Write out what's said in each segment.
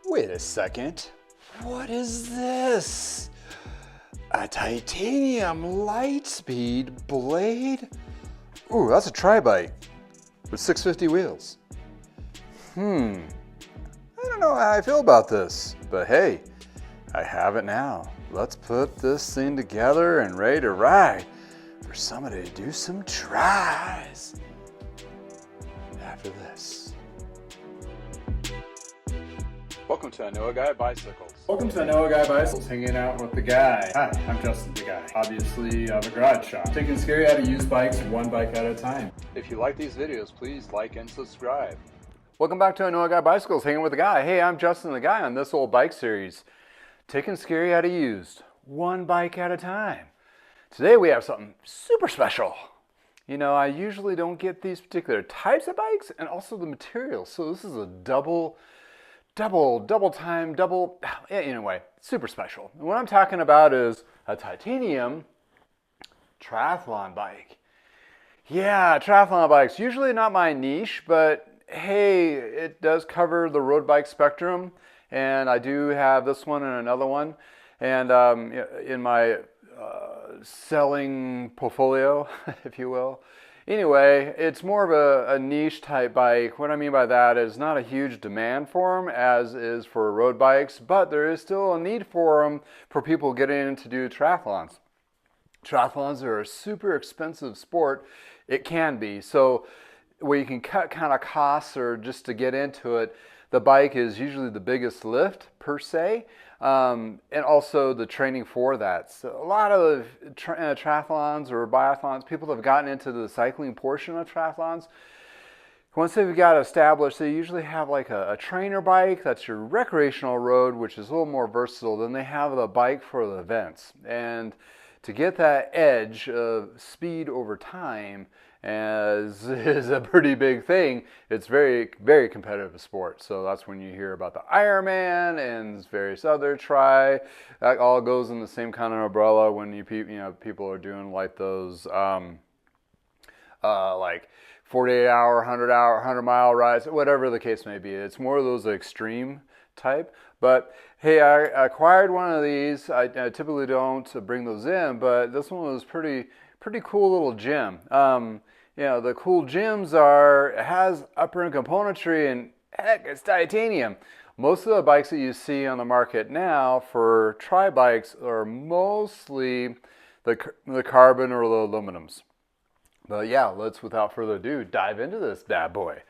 Wait a second. What is this? A titanium Litespeed blade? Ooh, that's a tri-bike with 650 wheels. I don't know how I feel about this, but hey, I have it now. Let's put this thing together and ready to ride for somebody to do some tries after this. Welcome to I Know a Guy Bicycles. Welcome to I Know a Guy Bicycles, hanging out with the guy. Hi, I'm Justin the guy. Obviously, I have a garage shop. Taking scary how to use bikes one bike at a time. If you like these videos, please like and subscribe. Welcome back to I Know a Guy Bicycles, hanging with the guy. Hey, I'm Justin the guy on this old bike series. Taking scary how to use one bike at a time. Today we have something super special. You know, I usually don't get these particular types of bikes and also the materials. So this is a double time, anyway, super special. And what I'm talking about is a titanium triathlon bike. Yeah, triathlon bikes, usually not my niche, but hey, it does cover the road bike spectrum. And I do have this one and another one. And in my selling portfolio, if you will. Anyway, it's more of a niche type bike. What I mean by that is not a huge demand for them as is for road bikes, but there is still a need for them for people getting in to do triathlons. Triathlons are a super expensive sport. It can be. So where you can cut kind of costs or just to get into it, the bike is usually the biggest lift per se. And also the training for that. So a lot of triathlons or biathlons, people have gotten into the cycling portion of triathlons. Once they've got established, they usually have like a trainer bike, that's your recreational road, which is a little more versatile. Then they have the bike for the events. And to get that edge of speed over time is a pretty big thing. It's very, very competitive sport. So that's when you hear about the Ironman and various other that all goes in the same kind of umbrella when people are doing like those like 48-hour, 100 mile rides, whatever the case may be. It's more of those extreme type. But hey, I acquired one of these. I typically don't bring those in, but this one was pretty cool little gem. The cool gems it has upper end componentry, and heck, it's titanium. Most of the bikes that you see on the market now for tri-bikes are mostly the carbon or the aluminums. But yeah, let's without further ado dive into this bad boy.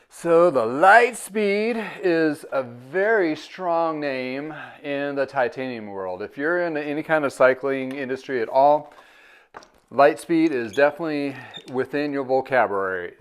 So the Litespeed is a very strong name in the titanium world. If you're in any kind of cycling industry at all, Litespeed is definitely within your vocabulary.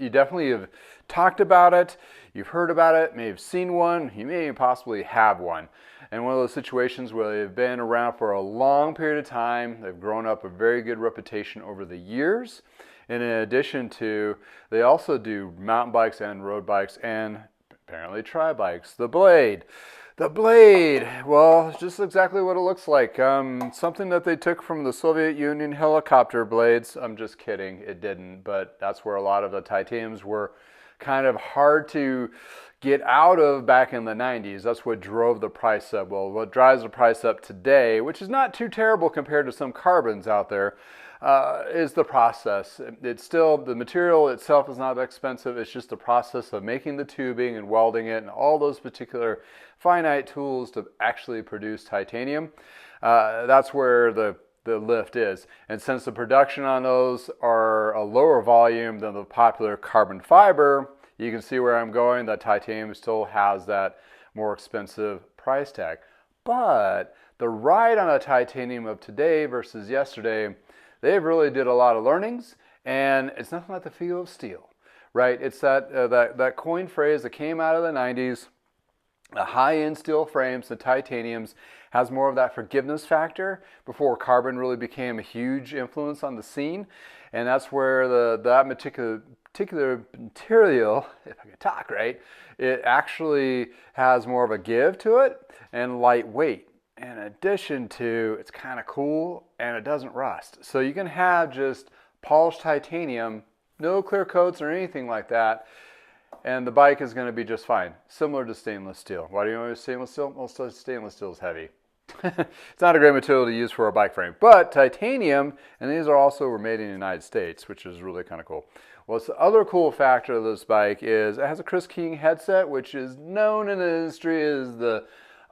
You definitely have talked about it, you've heard about it, may have seen one, you may even possibly have one. And one of those situations where they've been around for a long period of time, they've grown up a very good reputation over the years. And in addition to, they also do mountain bikes and road bikes and apparently tri-bikes. The Blade, well, it's just exactly what it looks like. Something that they took from the Soviet Union helicopter blades. I'm just kidding, it didn't, but that's where a lot of the titaniums were kind of hard to get out of back in the 90s. That's what drove the price up. Well, what drives the price up today, which is not too terrible compared to some carbons out there, is the process. It's still, the material itself is not that expensive. It's just the process of making the tubing and welding it and all those particular finite tools to actually produce titanium. That's where the lift is. And since the production on those are a lower volume than the popular carbon fiber, you can see where I'm going. The titanium still has that more expensive price tag. But the ride on a titanium of today versus yesterday, they've really did a lot of learnings, and it's nothing like the feel of steel, right? It's that coin phrase that came out of the 90s. The high-end steel frames, the titaniums, has more of that forgiveness factor before carbon really became a huge influence on the scene. And that's where that particular material, if I can talk right, it actually has more of a give to it and lightweight. In addition to, it's kind of cool and it doesn't rust. So you can have just polished titanium, no clear coats or anything like that, and the bike is going to be just fine, similar to stainless steel. Why do you want to use stainless steel? Well, stainless steel is heavy. It's not a great material to use for a bike frame, but titanium, and these are also were made in the United States, which is really kind of cool. Well, the other cool factor of this bike is it has a Chris King headset, which is known in the industry as the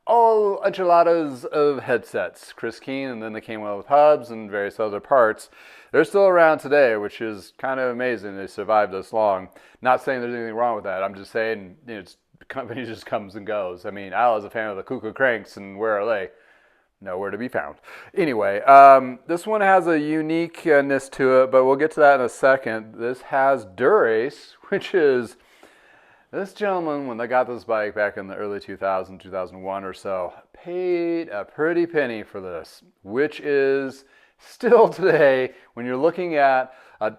all enchiladas of headsets. Chris King, and then they came out with hubs and various other parts. They're still around today, which is kind of amazing they survived this long. Not saying there's anything wrong with that. I'm just saying, you know, the company just comes and goes. I mean, I was a fan of the Kuka Cranks, and where are they? Nowhere to be found. Anyway, this one has a uniqueness to it, but we'll get to that in a second. This has Dura-Ace, which is this gentleman, when they got this bike back in the early 2000, 2001 or so, paid a pretty penny for this, which is still today, when you're looking at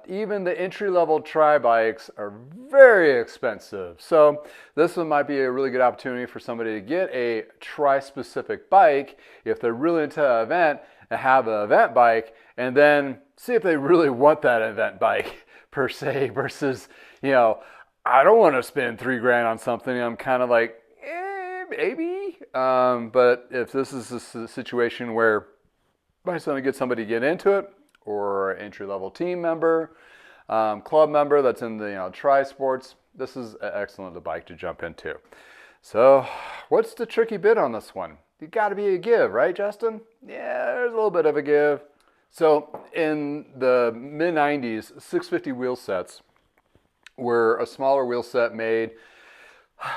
even the entry-level tri-bikes are very expensive. So this one might be a really good opportunity for somebody to get a tri-specific bike if they're really into an event and have an event bike, and then see if they really want that event bike per se versus, you know, I don't want to spend $3,000 on something. I'm kind of like, maybe. But if this is a situation where I just want to get somebody to get into it, or entry-level team member, club member that's in the tri-sports, this is an excellent bike to jump into. So what's the tricky bit on this one? You got to be a give, right, Justin? Yeah, there's a little bit of a give. So in the mid-90s, 650 wheel sets were a smaller wheel set made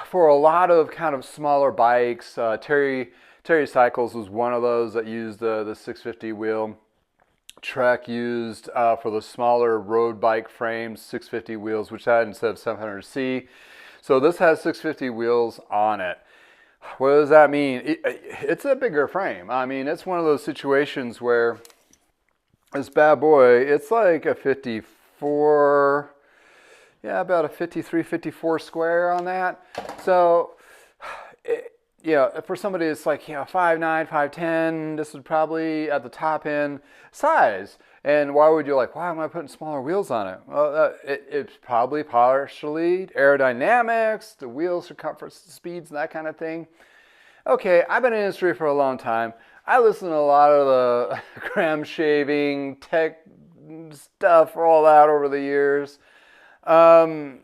for a lot of kind of smaller bikes. Terry Cycles was one of those that used the 650 wheel. Trek used for the smaller road bike frames 650 wheels, which had instead of 700C. So this has 650 wheels on it. What does that mean? It's a bigger frame. I mean, it's one of those situations where this bad boy, it's like a 54, yeah, about a 53, 54 square on that. So, for somebody it's like, 5'9", 5'10", this would probably at the top end size. And why would you why am I putting smaller wheels on it? Well, it's probably partially aerodynamics, the wheel circumference, speeds, and that kind of thing. Okay, I've been in the industry for a long time. I listen to a lot of the cram shaving, tech stuff, all that over the years. I'm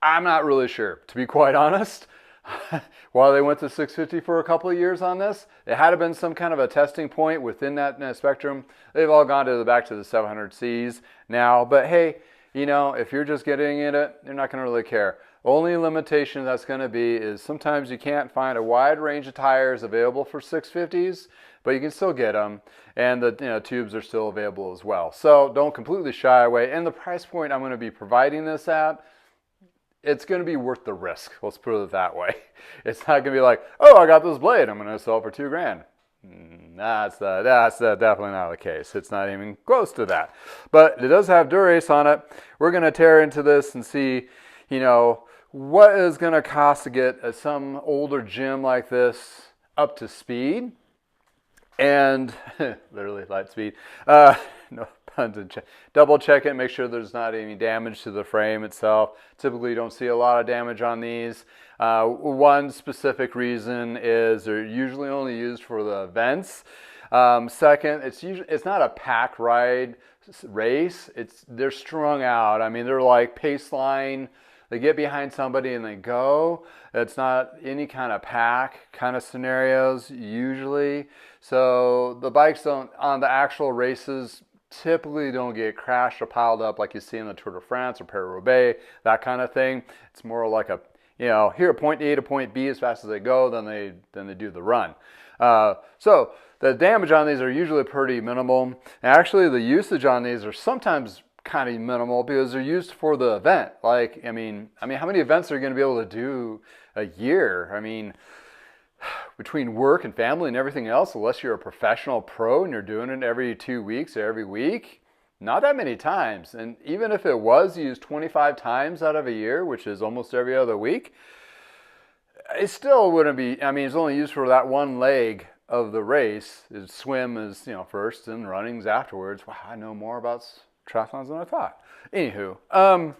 not really sure, to be quite honest. While they went to 650 for a couple of years on this, it had been some kind of a testing point within that spectrum. They've all gone back to the 700Cs now. But hey, if you're just getting in it, you're not going to really care. Only limitation that's going to be is sometimes you can't find a wide range of tires available for 650s, but you can still get them, and the tubes are still available as well. So don't completely shy away. And the price point I'm going to be providing this at, it's going to be worth the risk. Let's put it that way. It's not going to be like, oh, I got this blade, I'm going to sell it for $2,000. That's definitely not the case. It's not even close to that. But it does have Dura-Ace on it. We're going to tear into this and see, what is going to cost to get some older gym like this up to speed. And literally Litespeed. No puns and double check it, make sure there's not any damage to the frame itself. Typically you don't see a lot of damage on these. One specific reason is they're usually only used for the events. Second, it's not a pack ride race. They're strung out. I mean, they're like pace line. They get behind somebody and they go. It's not any kind of pack kind of scenarios usually. So the bikes on the actual races typically don't get crashed or piled up like you see in the Tour de France or Paris-Roubaix, that kind of thing. It's more like a, here point A to point B as fast as they go, then they do the run. So the damage on these are usually pretty minimal. And actually the usage on these are sometimes kind of minimal because they're used for the event. I mean, how many events are you going to be able to do a year? I mean, between work and family and everything else, unless you're a professional pro and you're doing it every 2 weeks or every week, not that many times. And even if it was used 25 times out of a year, which is almost every other week, it still wouldn't be, it's only used for that one leg of the race. Swim is, first and running's afterwards. Wow, I know more about triathlons than I thought. Anywho,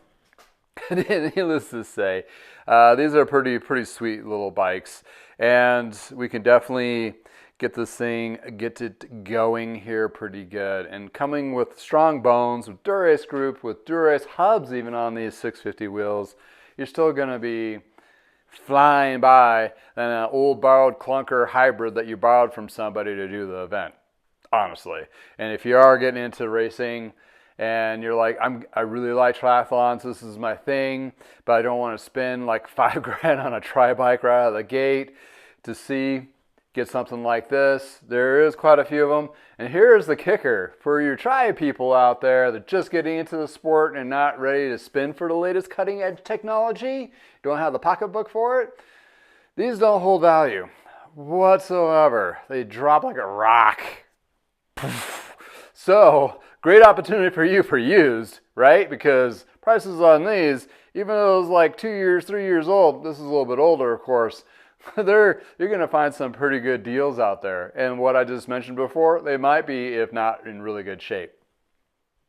Needless to say, these are pretty sweet little bikes, and we can definitely get it going here pretty good. And coming with strong bones, with Dura-Ace group, with Dura-Ace hubs even on these 650 wheels, you're still going to be flying by than an old borrowed clunker hybrid that you borrowed from somebody to do the event, honestly. And if you are getting into racing and you're like, I really like triathlons, this is my thing, but I don't want to spend like $5,000 on a tri bike right out of the gate to get something like this. There is quite a few of them. And here's the kicker for your tri people out there that just getting into the sport and not ready to spend for the latest cutting edge technology, don't have the pocketbook for it. These don't hold value whatsoever. They drop like a rock. So, great opportunity for you for used, right? Because prices on these, even though it was like 2 years, 3 years old, this is a little bit older, of course, you're going to find some pretty good deals out there. And what I just mentioned before, they might be, if not in really good shape.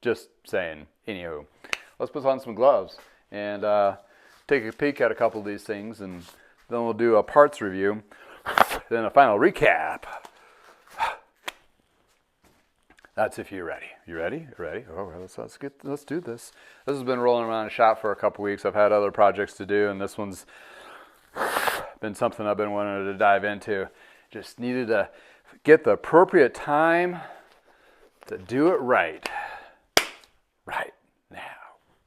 Just saying. Anywho, let's put on some gloves and take a peek at a couple of these things, and then we'll do a parts review, then a final recap. That's if you're ready. You ready? Ready? Oh, let's do this. This has been rolling around the shop for a couple weeks. I've had other projects to do, and this one's been something I've been wanting to dive into. Just needed to get the appropriate time to do it right now.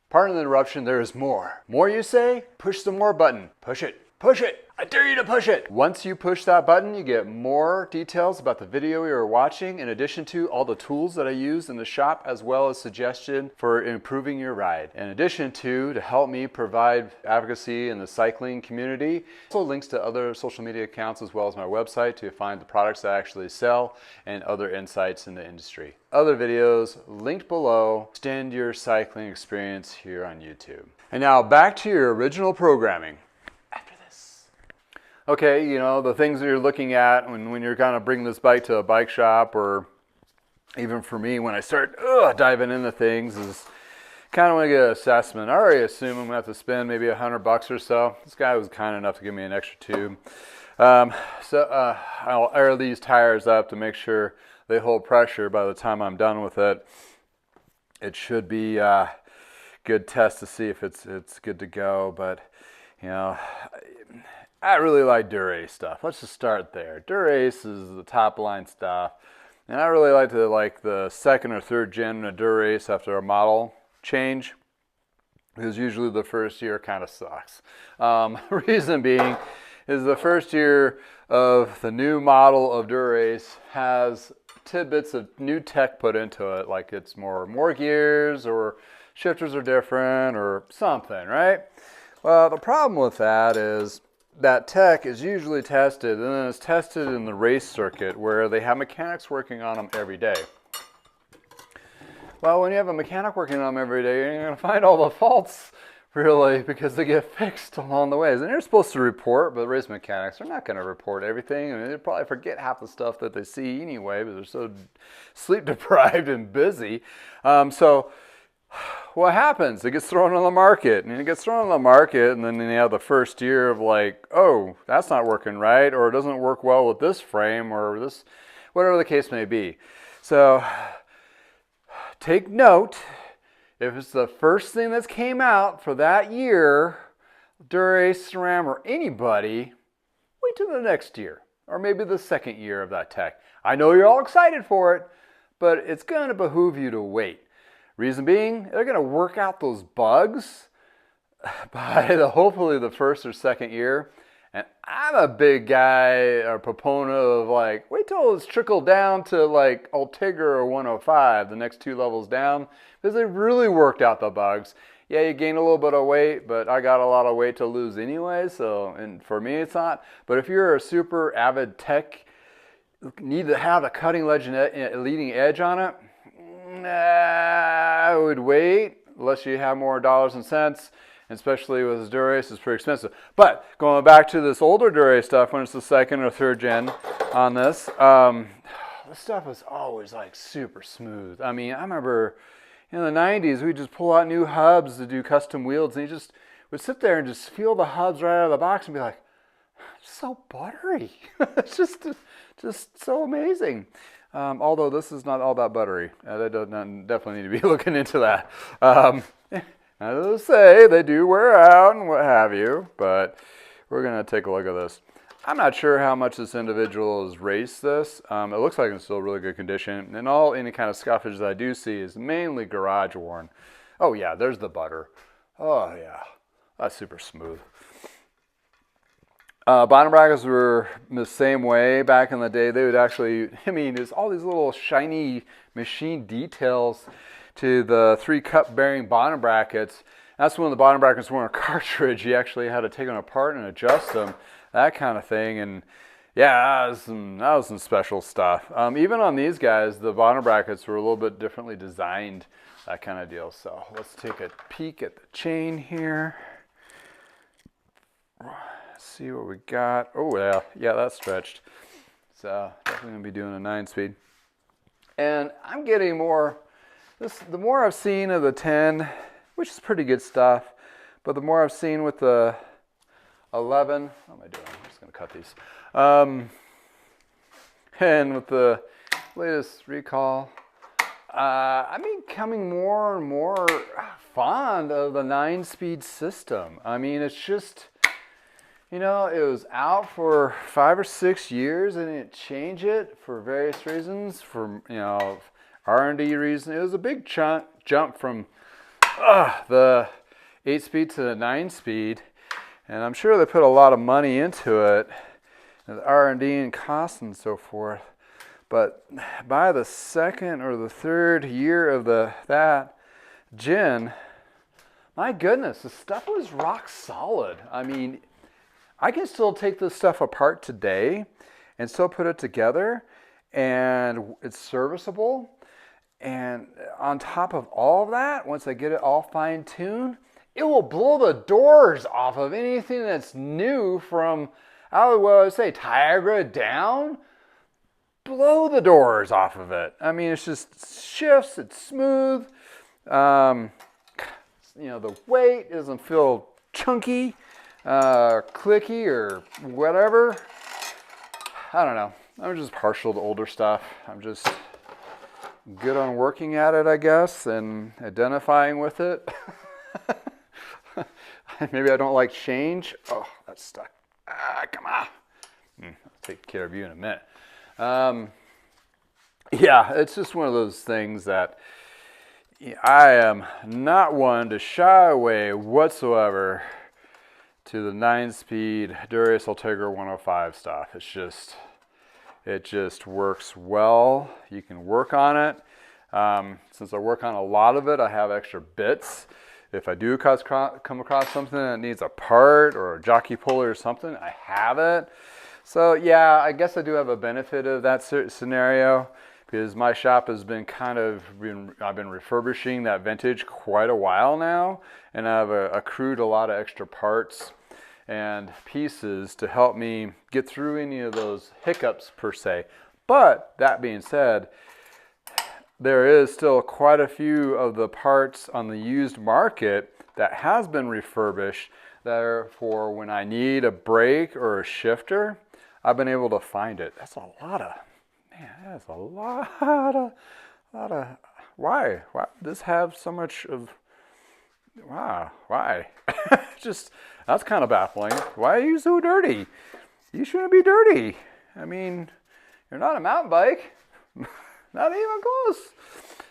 Pardon the interruption, there is more. More, you say? Push the more button. Push it. Push it. I dare you to push it. Once you push that button, you get more details about the video you're watching, in addition to all the tools that I use in the shop, as well as suggestion for improving your ride. In addition to help me provide advocacy in the cycling community, also links to other social media accounts as well as my website to find the products I actually sell and other insights in the industry. Other videos linked below. Extend your cycling experience here on YouTube. And now back to your original programming. Okay, you know, the things that you're looking at when you're kind of bringing this bike to a bike shop, or even for me when I start diving into things, is kind of want to get an assessment. I already assume I'm going to have to spend maybe $100 or so. This guy was kind enough to give me an extra tube. I'll air these tires up to make sure they hold pressure by the time I'm done with it. It should be a good test to see if it's good to go, but you know, I really like Dura-Ace stuff. Let's just start there. Dura-Ace is the top line stuff. And I really like the second or third gen of Dura-Ace after a model change, because usually the first year kind of sucks. Reason being is the first year of the new model of Dura-Ace has tidbits of new tech put into it, like it's more gears, or shifters are different, or something, right? Well, the problem with that is that tech is usually tested, and then it's tested in the race circuit where they have mechanics working on them every day. Well, when you have a mechanic working on them every day, you're going to find all the faults, really, because they get fixed along the ways. And they're supposed to report, but race mechanics are not going to report everything. I mean, they probably forget half the stuff that they see anyway, but they're so sleep deprived and busy. So what happens? It gets thrown on the market, and it gets thrown on the market, and then you have the first year of like, oh, that's not working right, or it doesn't work well with this frame, or this, whatever the case may be. So take note, if it's the first thing that's came out for that year, Dura-Ace, SRAM, or anybody, wait till the next year, or maybe the second year of that tech. I know you're all excited for it, but it's going to behoove you to wait. Reason being, they're going to work out those bugs by hopefully the first or second year. And I'm a big guy, a proponent of like, wait till it's trickled down to like Ultegra or 105, the next two levels down, because they really worked out the bugs. Yeah, you gain a little bit of weight, but I got a lot of weight to lose anyway, so, and for me it's not. But if you're a super avid tech, need to have a cutting edge and leading edge on it, I would wait unless you have more dollars and cents, especially with Dura-Ace, it's pretty expensive. But going back to this older Dura-Ace stuff, when it's the second or third gen on this stuff was always like super smooth. I mean, I remember, in the 90s, we just pull out new hubs to do custom wheels, and you just would sit there and just feel the hubs right out of the box and be like, it's so buttery. It's just so amazing. Although this is not all that buttery. They definitely need to be looking into that. As I say, they do wear out and what have you, but we're going to take a look at this. I'm not sure how much this individual has raced this. It looks like it's still really good condition. And any kind of scuffage that I do see is mainly garage worn. Oh yeah, there's the butter. Oh yeah, that's super smooth. Bottom brackets were the same way back in the day. They would actually, there's all these little shiny machine details to the 3-cup bearing bottom brackets. That's when the bottom brackets weren't a cartridge. You actually had to take them apart and adjust them, that kind of thing. And yeah, that was some special stuff. Even on these guys, the bottom brackets were a little bit differently designed, that kind of deal. So let's take a peek at the chain here. See what we got. Oh yeah, that's stretched. So definitely gonna be doing a 9-speed. And I'm getting more, the more I've seen of the 10, which is pretty good stuff, but the more I've seen with the 11, what am I doing? I'm just gonna cut these. And with the latest recall, I'm becoming more and more fond of the 9-speed system. It's just, it was out for 5 or 6 years and it changed it for various reasons, for, R&D reasons. It was a big jump from the 8-speed to the 9-speed. And I'm sure they put a lot of money into it, and R&D and costs and so forth. But by the second or the third year of that gen, my goodness, the stuff was rock solid. I can still take this stuff apart today and still put it together, and it's serviceable. And on top of all of that, once I get it all fine-tuned, it will blow the doors off of anything that's new from, I would say, Tiagra down. Blow the doors off of it. It's just shifts, it's smooth. The weight doesn't feel chunky, clicky, or whatever. I don't know. I'm just partial to older stuff. I'm just good on working at it, I guess, and identifying with it. Maybe I don't like change. Oh, that's stuck. Come on. I'll take care of you in a minute. Yeah, it's just one of those things that I am not one to shy away whatsoever to the 9-speed Dura-Ace Ultegra 105 stuff. It just works well. You can work on it. Since I work on a lot of it, I have extra bits. If I do come across something that needs a part or a jockey puller or something, I have it. So yeah, I guess I do have a benefit of that scenario, because my shop has been I've been refurbishing that vintage quite a while now, and I've accrued a lot of extra parts and pieces to help me get through any of those hiccups per se. But that being said, there is still quite a few of the parts on the used market that has been refurbished that are for when I need a brake or a shifter. I've been able to find it. That's a lot of, man, that's a lot of, why does this have so much of, wow, why? That's kind of baffling. Why are you so dirty? You shouldn't be dirty. You're not a mountain bike. Not even close.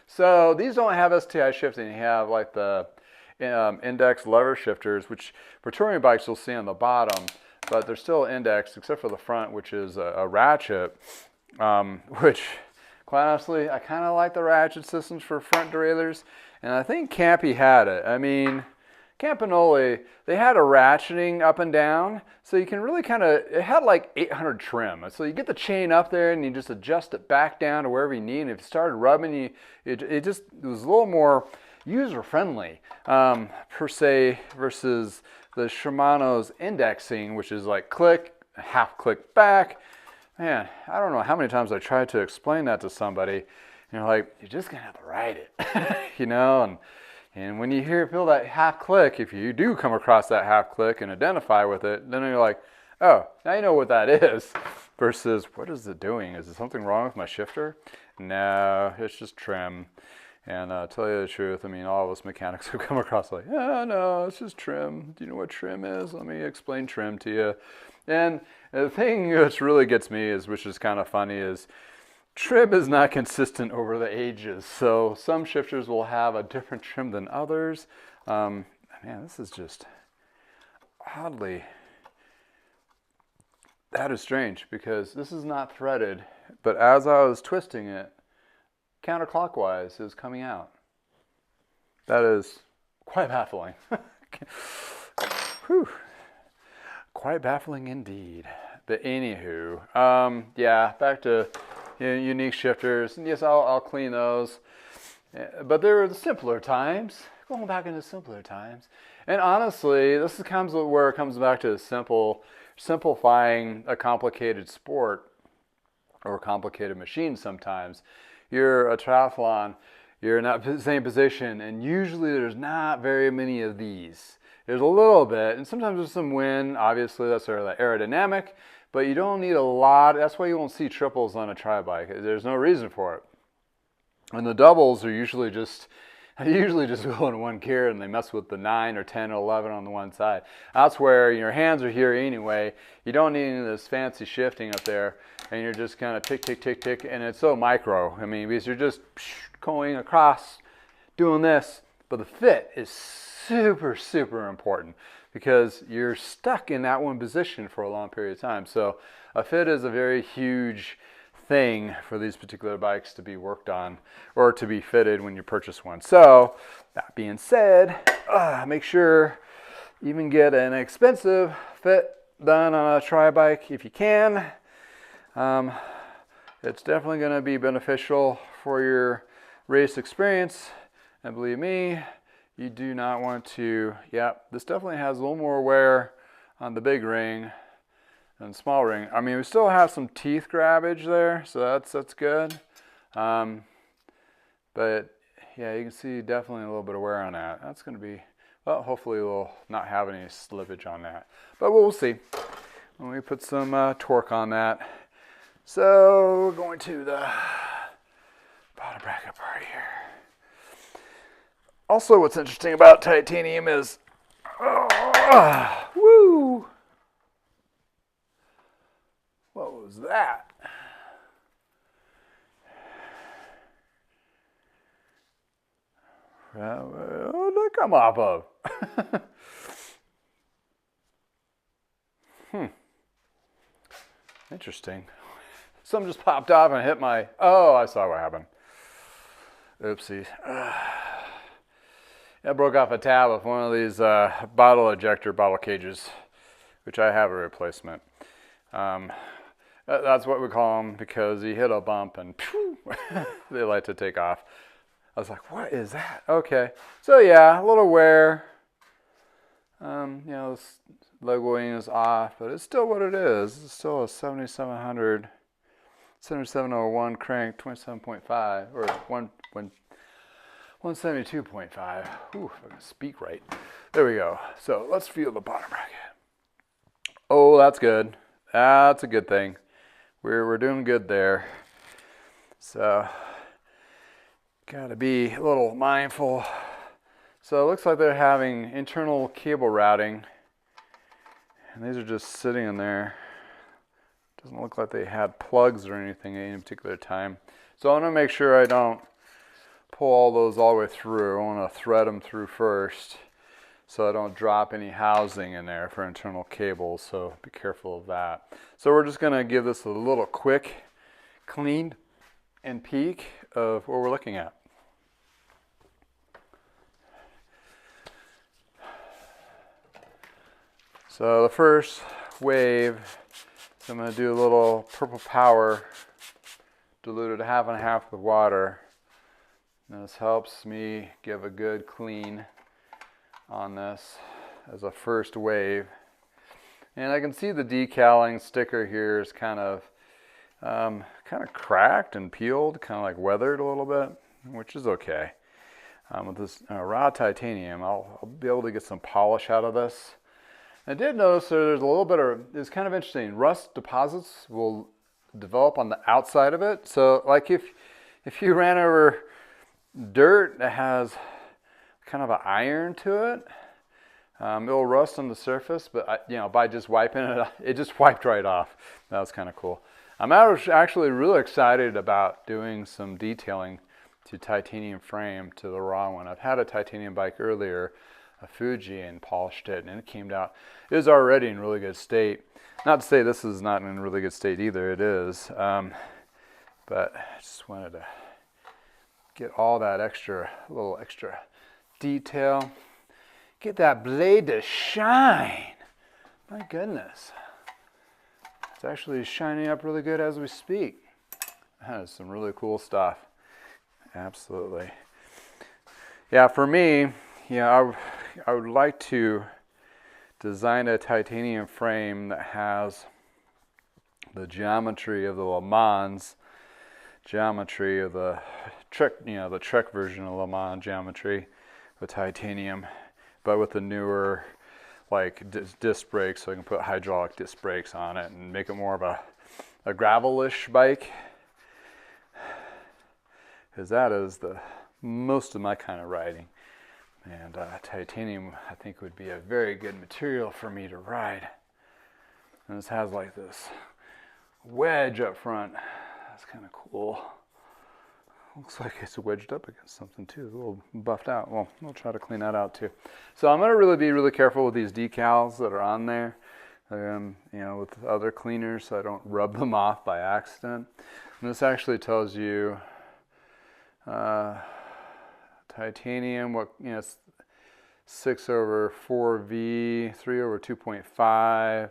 So these don't have STI shifting. You have like the index lever shifters, which for touring bikes you'll see on the bottom, but they're still indexed except for the front, which is a ratchet, which quite honestly, I kind of like the ratchet systems for front derailleurs, and I think Campy had it. Campanoli, they had a ratcheting up and down, so you can really it had like 800 trim. So you get the chain up there and you just adjust it back down to wherever you need. And if you started rubbing, it was a little more user-friendly, per se, versus the Shimano's indexing, which is like click, half click back. Man, I don't know how many times I tried to explain that to somebody. you're like, you're just gonna have to ride it, you know. And when you feel that half click, if you do come across that half click and identify with it, then you're like, oh, now you know what that is. Versus, what is it doing? Is there something wrong with my shifter? No, it's just trim. And tell you the truth, I mean, all of us mechanics have come across like, oh, no, it's just trim. Do you know what trim is? Let me explain trim to you. And the thing which really gets me is, which is kind of funny, is trim is not consistent over the ages. So some shifters will have a different trim than others. Man, this is just oddly, that is strange because this is not threaded, but as I was twisting it, counterclockwise is coming out. That is quite baffling. Whew. Quite baffling indeed. But anywho, yeah, back to unique shifters. And yes, I'll clean those. But there are the simpler times. Going back into simpler times. And honestly, this comes where it comes back to simplifying a complicated sport or a complicated machine sometimes. You're a triathlon, you're in that same position, and usually there's not very many of these. There's a little bit, and sometimes there's some wind. Obviously, that's sort of the aerodynamic, but you don't need a lot. That's why you won't see triples on a tri bike. There's no reason for it. And the doubles are usually just go in one gear, and they mess with the 9 or 10 or 11 on the one side. That's where your hands are here anyway. You don't need any of this fancy shifting up there, and you're just kind of tick, tick, tick, tick, and it's so micro. I mean, because you're just going across, doing this, but the fit is super, super important because you're stuck in that one position for a long period of time. So a fit is a very huge thing for these particular bikes to be worked on or to be fitted when you purchase one. So that being said, make sure you even get an expensive fit done on a tri bike if you can. It's definitely going to be beneficial for your race experience, and believe me, you do not want to. This definitely has a little more wear on the big ring and small ring. I mean, we still have some teeth grabbage there, so that's good. But yeah, you can see definitely a little bit of wear on that. That's going to be, well, hopefully we'll not have any slippage on that. But we'll see when we put some torque on that. So we're going to the bottom bracket part here. Also, what's interesting about titanium is, woo! What was that? What did it come off of? Interesting. Something just popped off and hit my, I saw what happened. Oopsies. I broke off a tab with one of these bottle cages, which I have a replacement. That's what we call them because you hit a bump and they like to take off. I was like, what is that? Okay. So yeah, a little wear. This leg wing is off, but it's still what it is. It's still a 7701 crank, 27.5, or 172.5. Ooh, if I can speak right. There we go. So let's feel the bottom bracket. Oh, that's good. That's a good thing. We're doing good there. So got to be a little mindful. So it looks like they're having internal cable routing, and these are just sitting in there. Doesn't look like they had plugs or anything at any particular time. So I want to make sure I don't pull all those all the way through. I want to thread them through first so I don't drop any housing in there for internal cables, so be careful of that. So we're just going to give this a little quick clean and peek of what we're looking at. So the first wave, so I'm going to do a little purple power diluted 50/50 with water. And this helps me give a good clean on this as a first wave. And I can see the decaling sticker here is kind of kind of cracked and peeled, kind of like weathered a little bit, which is okay. With this raw titanium, I'll be able to get some polish out of this. I did notice there's a little bit of, it's kind of interesting, rust deposits will develop on the outside of it. So like if you ran over dirt that has kind of an iron to it, it'll rust on the surface, but by just wiping it, it just wiped right off. That was kind of cool. I'm actually really excited about doing some detailing to titanium frame to the raw one. I've had a titanium bike earlier, a Fuji, and polished it, and it came out. It was already in really good state. Not to say this is not in really good state either. It is, but I just wanted to get all that little extra detail. Get that blade to shine. My goodness. It's actually shining up really good as we speak. That is some really cool stuff. Absolutely. Yeah, for me, I would like to design a titanium frame that has the geometry of the Le Mans geometry of the Trek, the Trek version of Le Mans geometry with titanium, but with the newer disc brakes, so I can put hydraulic disc brakes on it and make it more of a gravel-ish bike, because that is the most of my kind of riding. And titanium, I think, would be a very good material for me to ride. And this has like this wedge up front. That's kind of cool. Looks like it's wedged up against something too, a little buffed out. Well, we'll try to clean that out too. So I'm going to be really careful with these decals that are on there, with other cleaners, so I don't rub them off by accident. And this actually tells you titanium, it's 6/4V, 3/2.5. I'll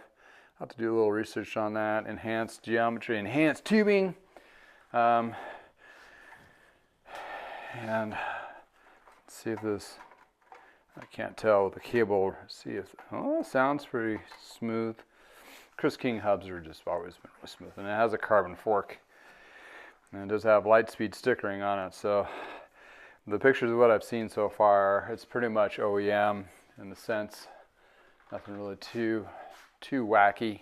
have to do a little research on that. Enhanced geometry, enhanced tubing. And let's see if this, I can't tell with the cable, see if, it sounds pretty smooth. Chris King hubs are just always been really smooth. And it has a carbon fork. And it does have Litespeed stickering on it. So the pictures of what I've seen so far, it's pretty much OEM in the sense. Nothing really too wacky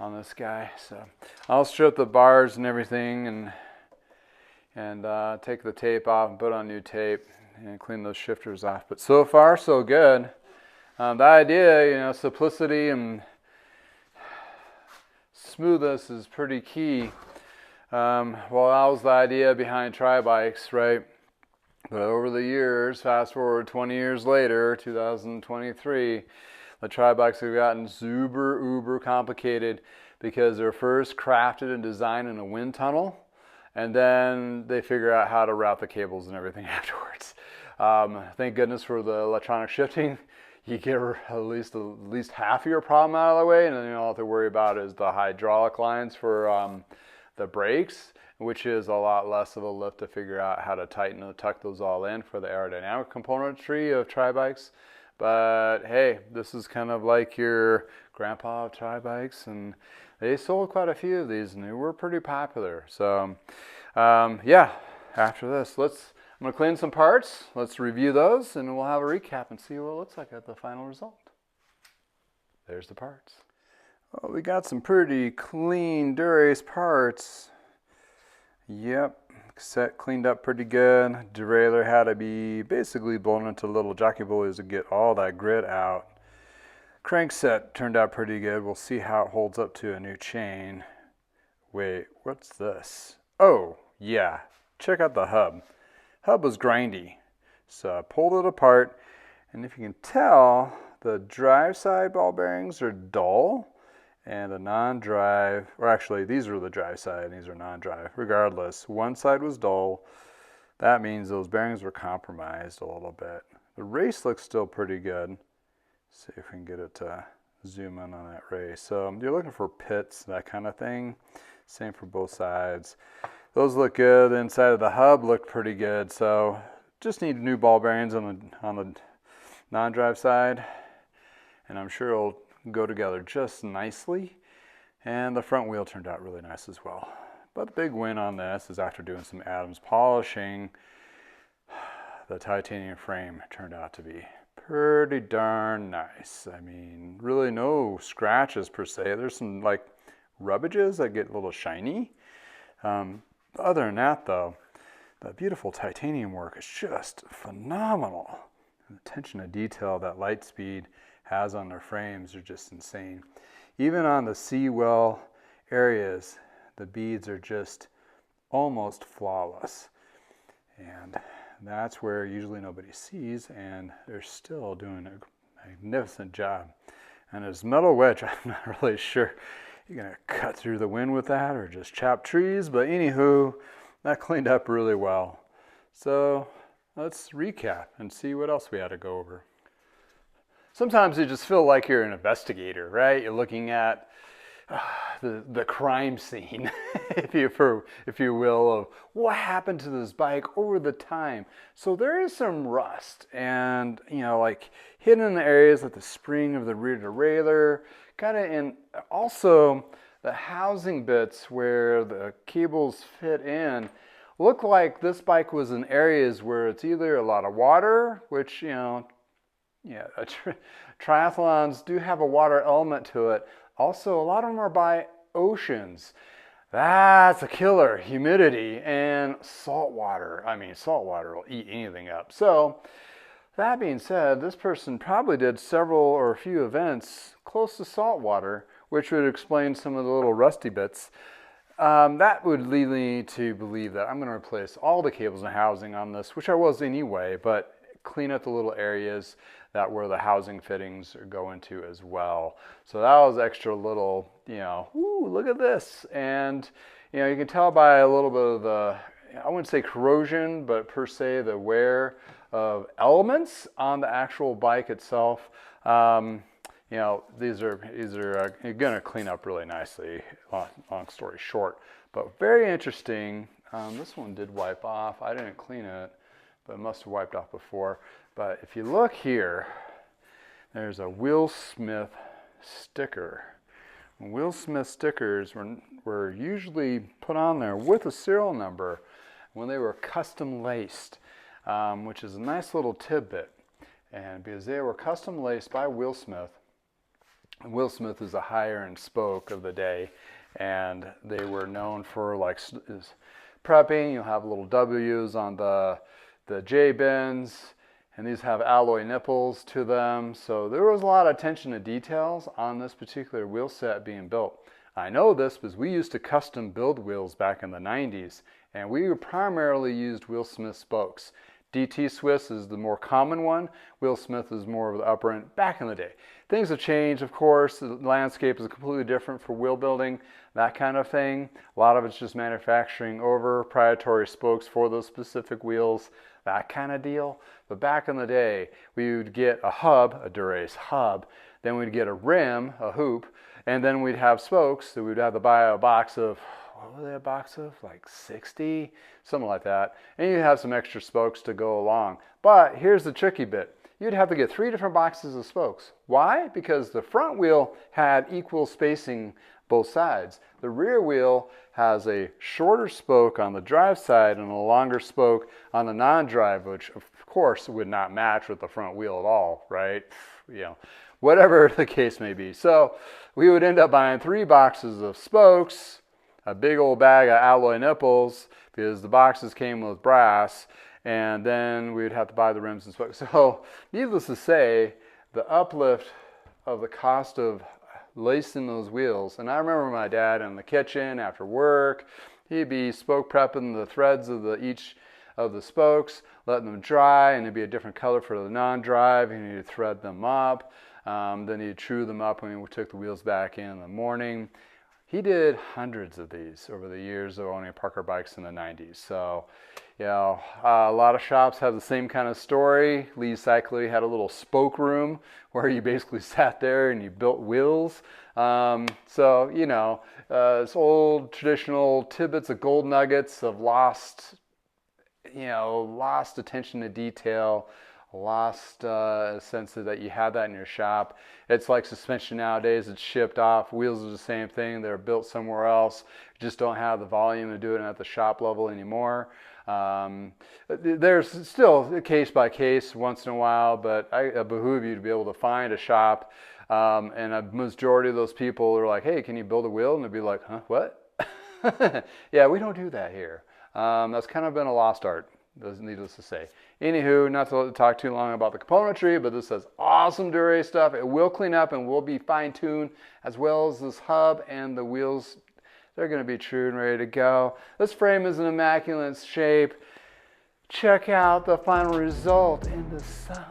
on this guy. So I'll strip the bars and everything and take the tape off and put on new tape and clean those shifters off. But so far, so good. The idea, simplicity and smoothness is pretty key. Well, that was the idea behind tri-bikes, right? But over the years, fast forward 20 years later, 2023, the tri-bikes have gotten super uber complicated because they're first crafted and designed in a wind tunnel, and then they figure out how to route the cables and everything afterwards. Thank goodness for the electronic shifting. You get at least half of your problem out of the way, and then you don't have to worry about is the hydraulic lines for the brakes, which is a lot less of a lift to figure out how to tighten and tuck those all in for the aerodynamic componentry of tri-bikes. But hey, this is kind of like your grandpa of tri-bikes, and they sold quite a few of these, and they were pretty popular. So yeah, after this, I'm going to clean some parts. Let's review those, and we'll have a recap and see what it looks like at the final result. There's the parts. Well, we got some pretty clean Dura-Ace parts. Yep, set cleaned up pretty good. Derailleur had to be basically blown into little jockey bullies to get all that grit out. Crank set turned out pretty good. We'll see how it holds up to a new chain. Wait, what's this? Oh, yeah, check out the hub. Hub was grindy, so I pulled it apart, and if you can tell, the drive side ball bearings are dull, and the non-drive, or actually these are the drive side and these are non-drive. Regardless, one side was dull. That means those bearings were compromised a little bit. The race looks still pretty good. See if we can get it to zoom in on that race. So you're looking for pits, that kind of thing. Same for both sides. Those look good. The inside of the hub looked pretty good. So just need new ball bearings on the non-drive side, and I'm sure it'll go together just nicely. And the front wheel turned out really nice as well. But the big win on this is after doing some Adams polishing, the titanium frame turned out to be pretty darn nice. I mean, really no scratches per se. There's some like rubbages that get a little shiny. Other than that though, the beautiful titanium work is just phenomenal. And the attention to detail that Litespeed has on their frames are just insane. Even on the seawell areas, the beads are just almost flawless. And that's where usually nobody sees, and they're still doing a magnificent job. And this metal wedge, I'm not really sure you're gonna cut through the wind with that or just chop trees, but anywho, that cleaned up really well. So let's recap and see what else we had to go over. Sometimes you just feel like you're an investigator, right? You're looking at the crime scene, if you will, of what happened to this bike over the time. So there is some rust, and like hidden in the areas like the spring of the rear derailleur, kind of, and also the housing bits where the cables fit in. Look like this bike was in areas where it's either a lot of water, which triathlons do have a water element to it. Also, a lot of them are by oceans. That's a killer. Humidity and salt water. I mean, salt water will eat anything up. So, that being said, this person probably did several or a few events close to salt water, which would explain some of the little rusty bits. That would lead me to believe that I'm going to replace all the cables and housing on this, which I was anyway, but clean up the little areas that where the housing fittings go into as well. So that was extra little, ooh, look at this. And, you can tell by a little bit of the, I wouldn't say corrosion, but per se the wear of elements on the actual bike itself. These are going to clean up really nicely, long story short. But very interesting. This one did wipe off. I didn't clean it, but it must have wiped off before. But if you look here, there's a Will Smith sticker. Will Smith stickers were usually put on there with a serial number when they were custom laced, which is a nice little tidbit. And because they were custom laced by Will Smith, Will Smith is a hire and spoke of the day, and they were known for like prepping. You'll have little W's on the J-bins, and these have alloy nipples to them. So there was a lot of attention to details on this particular wheel set being built. I know this because we used to custom build wheels back in the 90s, and we primarily used Will Smith spokes. DT Swiss is the more common one. Will Smith is more of the upper end back in the day. Things have changed, of course. The landscape is completely different for wheel building, that kind of thing. A lot of it's just manufacturing over proprietary spokes for those specific wheels, that kind of deal. But back in the day, we would get a hub, a Dura-Ace hub, then we'd get a rim, a hoop, and then we'd have spokes. So we'd have to buy a box of, what was that a box of? Like 60, something like that. And you'd have some extra spokes to go along. But here's the tricky bit. You'd have to get 3 different boxes of spokes. Why? Because the front wheel had equal spacing both sides. The rear wheel has a shorter spoke on the drive side and a longer spoke on the non-drive, which of course would not match with the front wheel at all, right? Whatever the case may be. So we would end up buying 3 boxes of spokes, a big old bag of alloy nipples, because the boxes came with brass, and then we would have to buy the rims and spokes. So needless to say, the uplift of the cost of lacing those wheels, and I remember my dad in the kitchen after work, he'd be spoke prepping the threads of each of the spokes, letting them dry, and it'd be a different color for the non-drive, and he'd thread them up. Then he'd true them up when we took the wheels back in the morning. He did hundreds of these over the years of owning Parker bikes in the 90s. So, a lot of shops have the same kind of story. Lee Cycling had a little spoke room where you basically sat there and you built wheels. It's old traditional tidbits of gold nuggets of lost attention to detail lost a sense that you have that in your shop. It's like suspension nowadays, it's shipped off. Wheels are the same thing, they're built somewhere else. You just don't have the volume to do it at the shop level anymore. There's still case by case once in a while, but I behoove you to be able to find a shop. And a majority of those people are like, hey, can you build a wheel? And they'd be like, huh, what? Yeah, we don't do that here. That's kind of been a lost art, needless to say. Anywho, not to talk too long about the componentry, but this has awesome Dura-Ace stuff. It will clean up and will be fine-tuned, as well as this hub and the wheels. They're going to be true and ready to go. This frame is in immaculate shape. Check out the final result in the sun.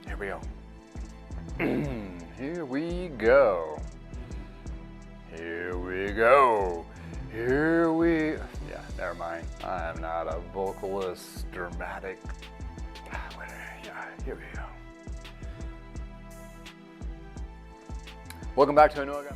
Here we go. Here we go. Here we go. Here we... Yeah, never mind. I am not a vocalist, dramatic. Yeah, here we go. Welcome back to another...